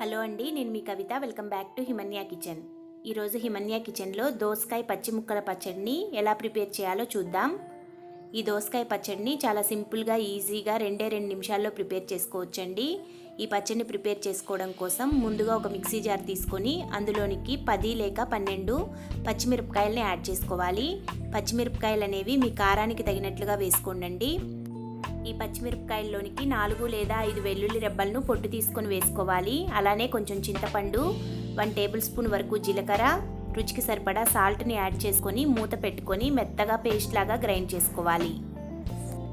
Hello అండి, నేను మీ Kavitha. Welcome back to Himanya kitchen. ఈరోజు హిమన్యా కిచెన్లో దోసకాయ పచ్చి ముక్కల పచ్చడిని ఎలా ప్రిపేర్ చేయాలో చూద్దాం. ఈ దోసకాయ పచ్చడిని చాలా సింపుల్గా ఈజీగా 2 నిమిషాల్లో ప్రిపేర్ చేసుకోవచ్చండి. ఈ పచ్చడిని ప్రిపేర్ చేసుకోవడం కోసం ముందుగా ఒక మిక్సీ జార్ తీసుకొని అందులోనికి 10 లేక 12 పచ్చిమిరపకాయలని యాడ్ చేసుకోవాలి. పచ్చిమిరపకాయలు అనేవి మీ కారానికి తగినట్లుగా వేసుకోండి. ఈ పచ్చిమిరపకాయల్లోనికి 4 లేదా 5 వెల్లుల్లి రెబ్బలను పొట్టు తీసుకొని వేసుకోవాలి. అలానే కొంచెం చింతపండు, 1 టేబుల్ స్పూన్ వరకు జీలకర్ర, రుచికి సరిపడా సాల్ట్ని యాడ్ చేసుకొని మూత పెట్టుకొని మెత్తగా పేస్ట్ లాగా గ్రైండ్ చేసుకోవాలి.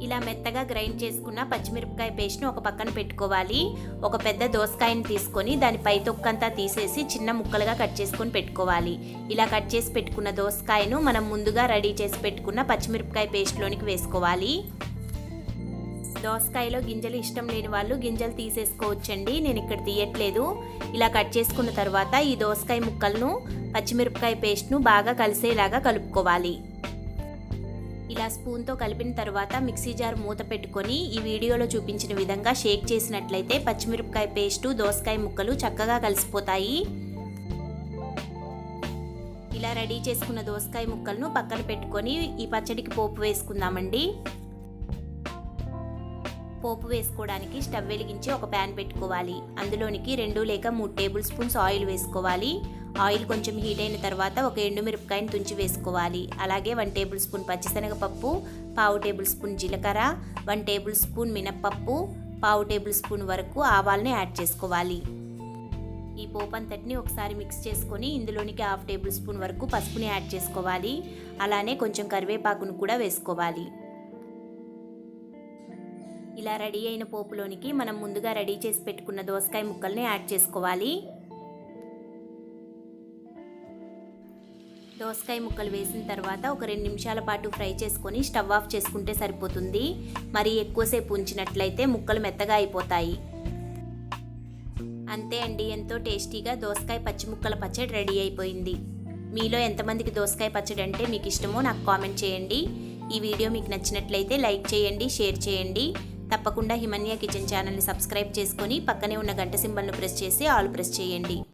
ఇలా మెత్తగా గ్రైండ్ చేసుకున్న పచ్చిమిరపకాయ పేస్ట్ను ఒక పక్కన పెట్టుకోవాలి. ఒక పెద్ద దోసకాయని తీసుకొని దాని పై తొక్కంతా తీసేసి చిన్న ముక్కలుగా కట్ చేసుకొని పెట్టుకోవాలి. ఇలా కట్ చేసి పెట్టుకున్న దోసకాయను మనం ముందుగా రెడీ చేసి పెట్టుకున్న పచ్చిమిరపకాయ పేస్ట్లోనికి వేసుకోవాలి. దోసకాయలో గింజలు ఇష్టం లేని వాళ్ళు గింజలు తీసేసుకోవచ్చండి, నేను ఇక్కడ తీయట్లేదు. ఇలా కట్ చేసుకున్న తర్వాత ఈ దోసకాయ ముక్కలను పచ్చిమిరపకాయ పేస్ట్ను బాగా కలిసేలాగా కలుపుకోవాలి. ఇలా స్పూన్తో కలిపిన తర్వాత మిక్సీ జార్ మూత పెట్టుకొని ఈ వీడియోలో చూపించిన విధంగా షేక్ చేసినట్లయితే పచ్చిమిరపకాయ పేస్టు దోసకాయ ముక్కలు చక్కగా కలిసిపోతాయి. ఇలా రెడీ చేసుకున్న దోసకాయ ముక్కలను పక్కన పెట్టుకొని ఈ పచ్చడికి పోపు వేసుకుందామండి. పోపు వేసుకోవడానికి స్టవ్ వెలిగించి ఒక ప్యాన్ పెట్టుకోవాలి. అందులోనికి 2 లేక 3 టేబుల్ స్పూన్స్ ఆయిల్ వేసుకోవాలి. ఆయిల్ కొంచెం హీట్ అయిన తర్వాత ఒక ఎండుమిరపకాయని తుంచి వేసుకోవాలి. అలాగే 1 టేబుల్ స్పూన్ పచ్చిశనగపప్పు, 1/2 టేబుల్ స్పూన్ జీలకర్ర, 1 టేబుల్ స్పూన్ మినప్పప్పు, 1/2 టేబుల్ స్పూన్ వరకు ఆవాల్ని యాడ్ చేసుకోవాలి. ఈ పోపు అంతటిని ఒకసారి మిక్స్ చేసుకొని ఇందులోనికి 1/2 టేబుల్ స్పూన్ వరకు పసుపుని యాడ్ చేసుకోవాలి. అలానే కొంచెం కరివేపాకును కూడా వేసుకోవాలి. ఇలా రెడీ అయిన పోపులోనికి మనం ముందుగా రెడీ చేసి పెట్టుకున్న దోసకాయ ముక్కల్ని యాడ్ చేసుకోవాలి. దోసకాయ ముక్కలు వేసిన తర్వాత ఒక 2 నిమిషాల పాటు ఫ్రై చేసుకొని స్టవ్ ఆఫ్ చేసుకుంటే సరిపోతుంది. మరి ఎక్కువసేపు ఉంచినట్లయితే ముక్కలు మెత్తగా అయిపోతాయి. అంతే అండి, ఎంతో టేస్టీగా దోసకాయ పచ్చి ముక్కల పచ్చడి రెడీ అయిపోయింది. మీలో ఎంతమందికి దోసకాయ పచ్చడి అంటే మీకు ఇష్టమో నాకు కామెంట్ చేయండి. ఈ వీడియో మీకు నచ్చినట్లయితే లైక్ చేయండి, షేర్ చేయండి. తప్పకుండా హిమన్యా కిచెన్ ఛానల్ని సబ్స్క్రైబ్ చేసుకొని పక్కనే ఉన్న గంట సింబల్ను ప్రెస్ చేసి ఆల్ ప్రెస్ చేయండి.